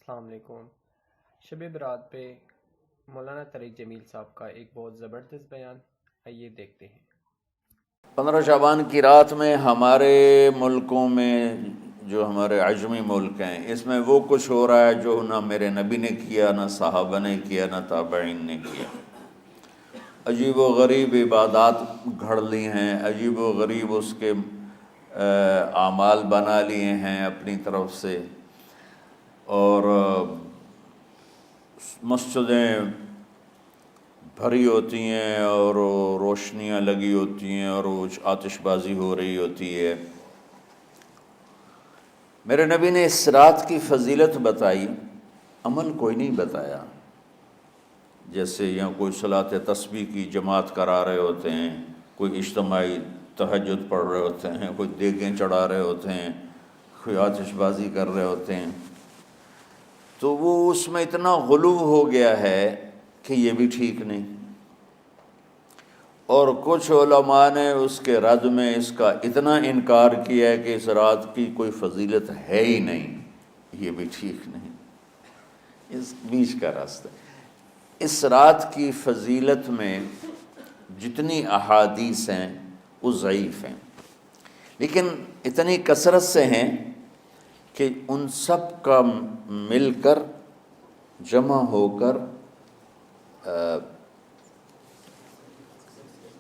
السلام علیکم۔ شب برات پہ مولانا طارق جمیل صاحب کا ایک بہت زبردست بیان، آئیے دیکھتے ہیں۔ 15 شعبان کی رات میں ہمارے ملکوں میں جو ہمارے عجمی ملک ہیں، اس میں وہ کچھ ہو رہا ہے جو نہ میرے نبی نے کیا، نہ صحابہ نے کیا، نہ تابعین نے کیا۔ عجیب و غریب عبادات گھڑ لی ہیں، عجیب و غریب اس کے اعمال بنا لیے ہیں اپنی طرف سے، اور مسجدیں بھری ہوتی ہیں اور روشنیاں لگی ہوتی ہیں اور آتش بازی ہو رہی ہوتی ہے۔ میرے نبی نے اس رات کی فضیلت بتائی، عمل کوئی نہیں بتایا۔ جیسے یہاں کوئی صلاۃ تسبیح کی جماعت کرا رہے ہوتے ہیں، کوئی اجتماعی تہجد پڑھ رہے ہوتے ہیں، کوئی دیگیں چڑھا رہے ہوتے ہیں، کوئی آتش بازی کر رہے ہوتے ہیں، تو وہ اس میں اتنا غلو ہو گیا ہے کہ یہ بھی ٹھیک نہیں۔ اور کچھ علماء نے اس کے رد میں اس کا اتنا انکار کیا ہے کہ اس رات کی کوئی فضیلت ہے ہی نہیں، یہ بھی ٹھیک نہیں۔ اس بیچ کا راستہ، اس رات کی فضیلت میں جتنی احادیث ہیں وہ ضعیف ہیں، لیکن اتنی کثرت سے ہیں کہ ان سب کا مل کر جمع ہو کر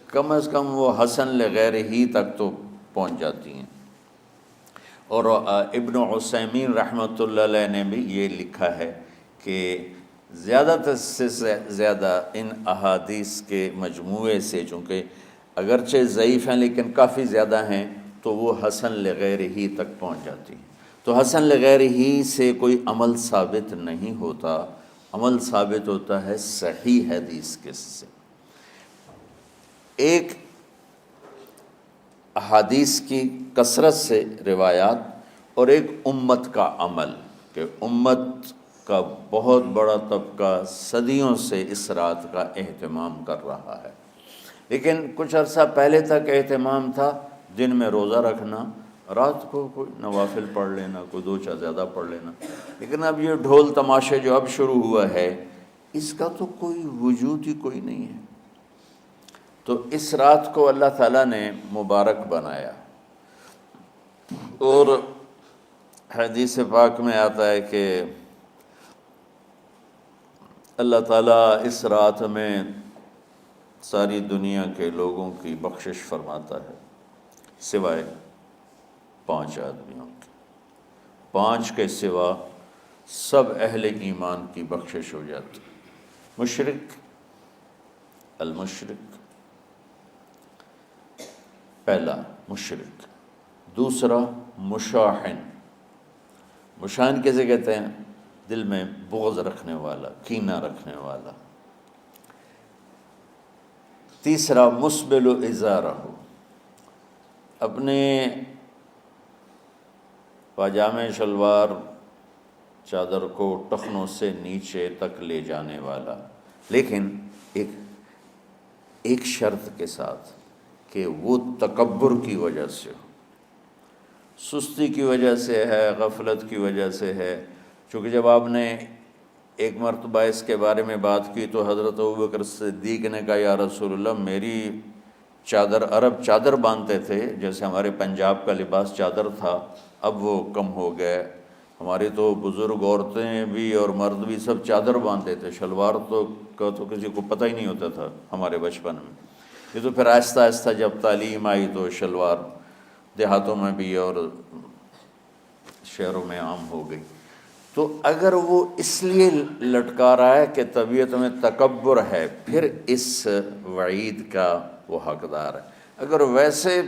کم از کم وہ حسن لغیر ہی تک تو پہنچ جاتی ہیں۔ اور ابن عثیمین رحمۃ اللہ علیہ نے بھی یہ لکھا ہے کہ زیادہ سے زیادہ ان احادیث کے مجموعے سے، چونکہ اگرچہ ضعیف ہیں لیکن کافی زیادہ ہیں، تو وہ حسن لغیر ہی تک پہنچ جاتی ہیں۔ تو حسن لغیر ہی سے کوئی عمل ثابت نہیں ہوتا، عمل ثابت ہوتا ہے صحیح حدیث کے سے۔ ایک احادیث کی کثرت سے روایات، اور ایک امت کا عمل، کہ امت کا بہت بڑا طبقہ صدیوں سے اس رات کا اہتمام کر رہا ہے۔ لیکن کچھ عرصہ پہلے تک اہتمام تھا دن میں روزہ رکھنا، رات کو کوئی نوافل پڑھ لینا، کوئی دو چار زیادہ پڑھ لینا، لیکن اب یہ ڈھول تماشے جو اب شروع ہوا ہے، اس کا تو کوئی وجود ہی کوئی نہیں ہے۔ تو اس رات کو اللہ تعالیٰ نے مبارک بنایا، اور حدیث پاک میں آتا ہے کہ اللہ تعالیٰ اس رات میں ساری دنیا کے لوگوں کی بخشش فرماتا ہے، سوائے 5 آدمیوں کے۔ 5 کے سوا سب اہل ایمان کی بخشش ہو جاتی۔ مشرک، المشرک، پہلا مشرک، دوسرا مشاحن، مشاحن کیسے کہتے ہیں؟ دل میں بغض رکھنے والا، کینہ رکھنے والا۔ تیسرا مسبل ازارہ، اپنے پاجامے شلوار چادر کو ٹخنوں سے نیچے تک لے جانے والا، لیکن ایک شرط کے ساتھ کہ وہ تکبر کی وجہ سے ہو، سستی کی وجہ سے ہے، غفلت کی وجہ سے ہے۔ چونکہ جب آپ نے ایک مرتبہ اس کے بارے میں بات کی تو حضرت ابوبکر صدیق نے کہا، یا رسول اللہ، میری چادر، عرب چادر باندھتے تھے، جیسے ہمارے پنجاب کا لباس چادر تھا، اب وہ کم ہو گئے۔ ہماری تو بزرگ عورتیں بھی اور مرد بھی سب چادر باندھتے تھے، شلوار تو کسی کو پتہ ہی نہیں ہوتا تھا ہمارے بچپن میں۔ یہ تو پھر آہستہ آہستہ جب تعلیم آئی تو شلوار دیہاتوں میں بھی اور شہروں میں عام ہو گئی۔ تو اگر وہ اس لیے لٹکا رہا ہے کہ طبیعت میں تکبر ہے، پھر اس وعید کا وہ حقدار ہے۔ اگر ویسے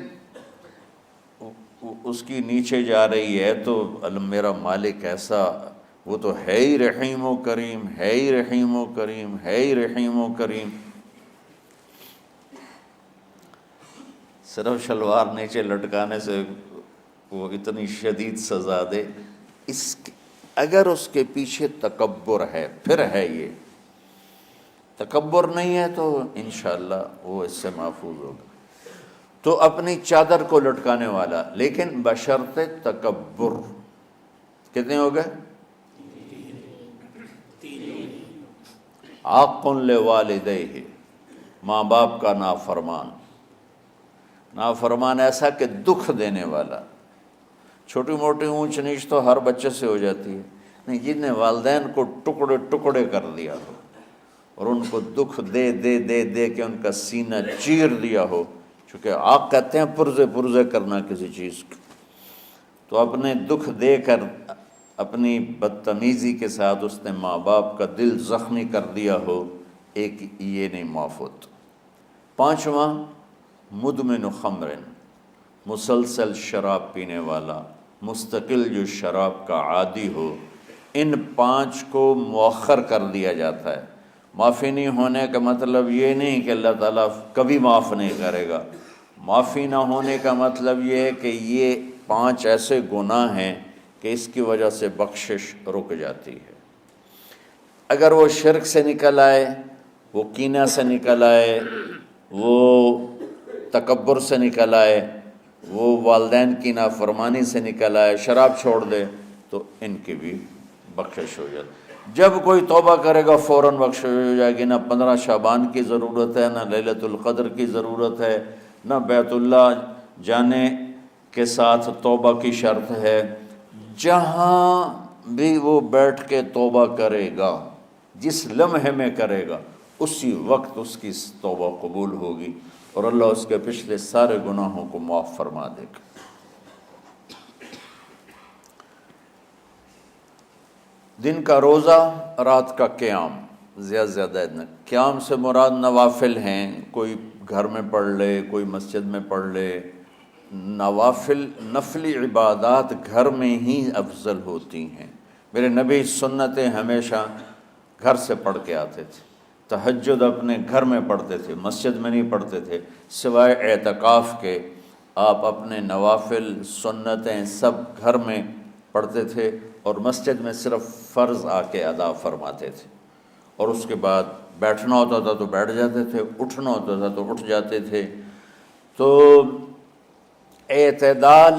اس کی نیچے جا رہی ہے تو میرا مالک ایسا، وہ تو ہے ہی رحیم و کریم، ہے ہی رحیم و کریم، ہے ہی رحیم و کریم، صرف شلوار نیچے لٹکانے سے وہ اتنی شدید سزا دے۔ اگر اس کے پیچھے تکبر ہے، پھر ہے یہ، تکبر نہیں ہے تو انشاءاللہ وہ اس سے محفوظ ہوگا۔ تو اپنی چادر کو لٹکانے والا، لیکن بشرط تکبر۔ کتنے ہو گئے؟ عاق لوالدیہ، ماں باپ کا نافرمان، نافرمان ایسا کہ دکھ دینے والا۔ چھوٹی موٹی اونچ نیچ تو ہر بچے سے ہو جاتی ہے، نہیں، جن نے والدین کو ٹکڑے ٹکڑے کر دیا ہو اور ان کو دکھ دے دے دے دے کے ان کا سینہ چیر دیا ہو، چونکہ عاق کہتے ہیں پرزے پرزے کرنا کسی چیز کو، تو اپنے دکھ دے کر اپنی بدتمیزی کے ساتھ اس نے ماں باپ کا دل زخمی کر دیا ہو، ایک یہ نہیں معاف ہوتا۔ پانچواں، مدمن خمر، مسلسل شراب پینے والا، مستقل جو شراب کا عادی ہو، ان پانچ کو مؤخر کر دیا جاتا ہے۔ معافی نہیں ہونے کا مطلب یہ نہیں کہ اللہ تعالیٰ کبھی معاف نہیں کرے گا، معافی نہ ہونے کا مطلب یہ ہے کہ یہ پانچ ایسے گناہ ہیں کہ اس کی وجہ سے بخشش رک جاتی ہے۔ اگر وہ شرک سے نکل آئے، وہ کینہ سے نکل آئے، وہ تکبر سے نکل آئے، وہ والدین کی نافرمانی سے نکل آئے، شراب چھوڑ دے، تو ان کی بھی بخشش ہو جاتی۔ جب کوئی توبہ کرے گا فوراً بخشش ہو جائے گی۔ نہ 15 شعبان کی ضرورت ہے، نہ لیلۃ القدر کی ضرورت ہے، نہ بیت اللہ جانے کے ساتھ توبہ کی شرط ہے۔ جہاں بھی وہ بیٹھ کے توبہ کرے گا، جس لمحے میں کرے گا، اسی وقت اس کی توبہ قبول ہوگی اور اللہ اس کے پچھلے سارے گناہوں کو معاف فرما دے گا۔ دن کا روزہ، رات کا قیام، زیادہ زیادہ قیام سے مراد نوافل ہیں، کوئی گھر میں پڑھ لے، کوئی مسجد میں پڑھ لے۔ نوافل، نفلی عبادات گھر میں ہی افضل ہوتی ہیں۔ میرے نبی سنتیں ہمیشہ گھر سے پڑھ کے آتے تھے، تہجد اپنے گھر میں پڑھتے تھے، مسجد میں نہیں پڑھتے تھے، سوائے اعتکاف کے آپ اپنے نوافل سنتیں سب گھر میں پڑھتے تھے اور مسجد میں صرف فرض آ کے ادا فرماتے تھے، اور اس کے بعد بیٹھنا ہوتا تھا تو بیٹھ جاتے تھے، اٹھنا ہوتا تھا تو اٹھ جاتے تھے۔ تو اعتدال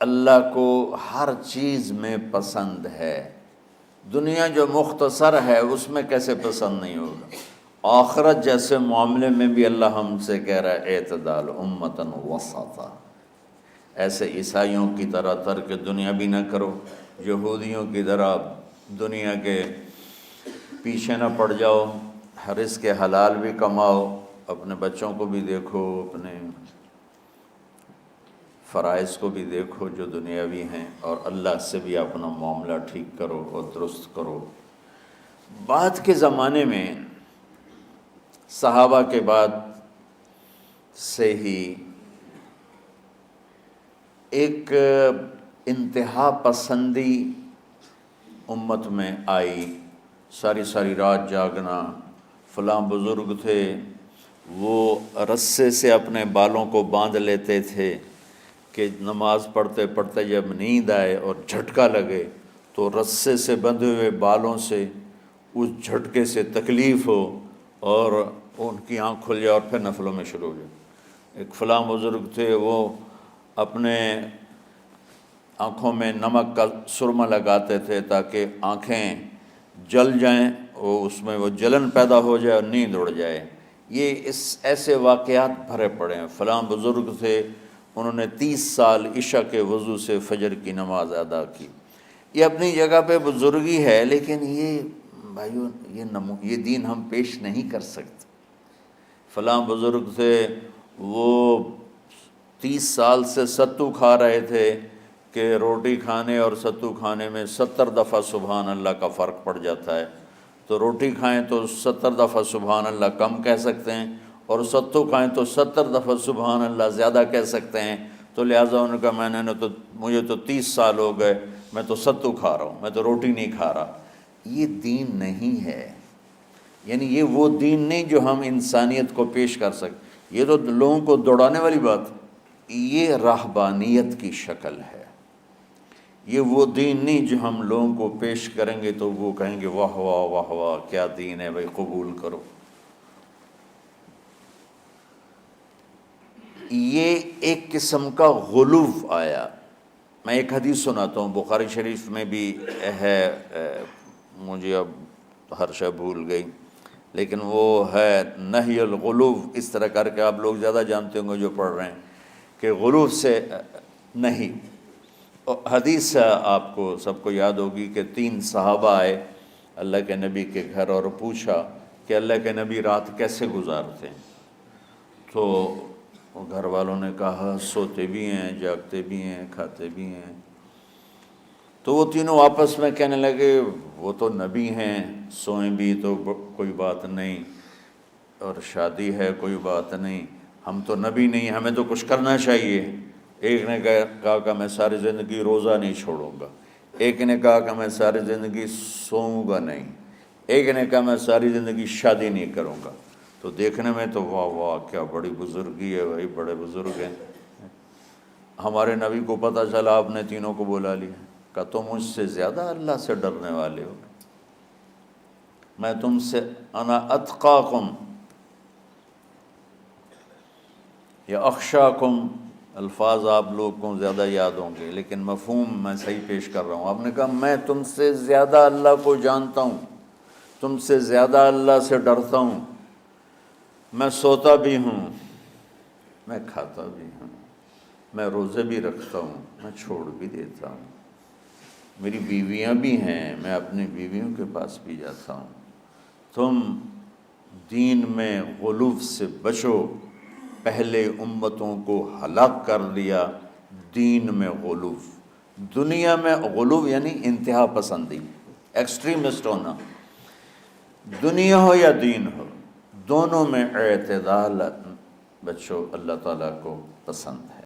اللہ کو ہر چیز میں پسند ہے۔ دنیا جو مختصر ہے اس میں کیسے پسند نہیں ہوگا؟ آخرت جیسے معاملے میں بھی اللہ ہم سے کہہ رہا ہے اعتدال، امتن وسطا۔ ایسے عیسائیوں کی طرح ترک دنیا بھی نہ کرو، یہودیوں کی طرح دنیا کے پیچھے نہ پڑ جاؤ، رزق حلال بھی کماؤ، اپنے بچوں کو بھی دیکھو، اپنے فرائض کو بھی دیکھو جو دنیاوی ہیں، اور اللہ سے بھی اپنا معاملہ ٹھیک کرو اور درست کرو۔ بعد کے زمانے میں صحابہ کے بعد سے ہی ایک انتہا پسندی امت میں آئی، ساری ساری رات جاگنا۔ فلاں بزرگ تھے، وہ رسے سے اپنے بالوں کو باندھ لیتے تھے کہ نماز پڑھتے پڑھتے جب نیند آئے اور جھٹکا لگے تو رسے سے بندھے ہوئے بالوں سے اس جھٹکے سے تکلیف ہو اور ان کی آنکھ کھل جائے اور پھر نفلوں میں شروع ہو جائے۔ ایک فلاں بزرگ تھے، وہ اپنے آنکھوں میں نمک کا سرمہ لگاتے تھے تاکہ آنکھیں جل جائیں، اس میں وہ جلن پیدا ہو جائے اور نیند اڑ جائے۔ یہ ایسے واقعات بھرے پڑے ہیں۔ فلاں بزرگ تھے، انہوں نے 30 سال عشاء کے وضو سے فجر کی نماز ادا کی۔ یہ اپنی جگہ پہ بزرگی ہے، لیکن یہ بھائیو یہ دین ہم پیش نہیں کر سکتے۔ فلاں بزرگ تھے، وہ 30 سال سے ستو کھا رہے تھے کہ روٹی کھانے اور ستو کھانے میں 70 دفعہ سبحان اللہ کا فرق پڑ جاتا ہے، تو روٹی کھائیں تو 70 دفعہ سبحان اللہ کم کہہ سکتے ہیں، اور ستو کھائیں تو 70 دفعہ سبحان اللہ زیادہ کہہ سکتے ہیں۔ تو لہٰذا ان کا مجھے تو 30 سال ہو گئے، میں تو ستو کھا رہا ہوں، میں تو روٹی نہیں کھا رہا۔ یہ دین نہیں ہے، یعنی یہ وہ دین نہیں جو ہم انسانیت کو پیش کر سکتے۔ یہ تو لوگوں کو دوڑانے والی بات، یہ راہبانیت کی شکل ہے۔ یہ وہ دین نہیں جو ہم لوگوں کو پیش کریں گے تو وہ کہیں گے واہ واہ واہ واہ کیا دین ہے بھائی، قبول کرو۔ یہ ایک قسم کا غلو آیا۔ میں ایک حدیث سناتا ہوں، بخاری شریف میں بھی ہے، مجھے اب ہر شے بھول گئی، لیکن وہ ہے نہی الغلو، اس طرح کر کے آپ لوگ زیادہ جانتے ہوں گے جو پڑھ رہے ہیں کہ غلو سے نہیں۔ حدیث آپ کو سب کو یاد ہوگی کہ 3 صحابہ آئے اللہ کے نبی کے گھر اور پوچھا کہ اللہ کے نبی رات کیسے گزارتے ہیں؟ تو گھر والوں نے کہا سوتے بھی ہیں، جاگتے بھی ہیں، کھاتے بھی ہیں۔ تو وہ تینوں آپس میں کہنے لگے وہ تو نبی ہیں، سوئیں بھی تو کوئی بات نہیں، اور شادی ہے کوئی بات نہیں، ہم تو نبی نہیں، ہمیں تو کچھ کرنا چاہیے۔ ایک نے کہا کہ میں ساری زندگی روزہ نہیں چھوڑوں گا، ایک نے کہا کہ میں ساری زندگی سوؤں گا نہیں، ایک نے کہا میں ساری زندگی شادی نہیں کروں گا۔ تو دیکھنے میں تو واہ واہ کیا بڑی بزرگی ہے بھائی، بڑے بزرگ ہیں۔ ہمارے نبی کو پتہ چلا، آپ نے تینوں کو بلا لیا، کہ تم مجھ سے زیادہ اللہ سے ڈرنے والے ہو، میں تم سے انا اتقاکم یا اخشاکم، الفاظ آپ لوگ کو زیادہ یاد ہوں گے لیکن مفہوم میں صحیح پیش کر رہا ہوں۔ آپ نے کہا میں تم سے زیادہ اللہ کو جانتا ہوں، تم سے زیادہ اللہ سے ڈرتا ہوں، میں سوتا بھی ہوں، میں کھاتا بھی ہوں، میں روزے بھی رکھتا ہوں، میں چھوڑ بھی دیتا ہوں، میری بیویاں بھی ہیں، میں اپنی بیویوں کے پاس بھی جاتا ہوں۔ تم دین میں غلو سے بچو، پہلے امتوں کو ہلاک کر دیا دین میں غلو۔ دنیا میں غلو یعنی انتہا پسندی، ایکسٹریمسٹ ہونا، دنیا ہو یا دین ہو، دونوں میں اعتدال بچو، اللہ تعالیٰ کو پسند ہے۔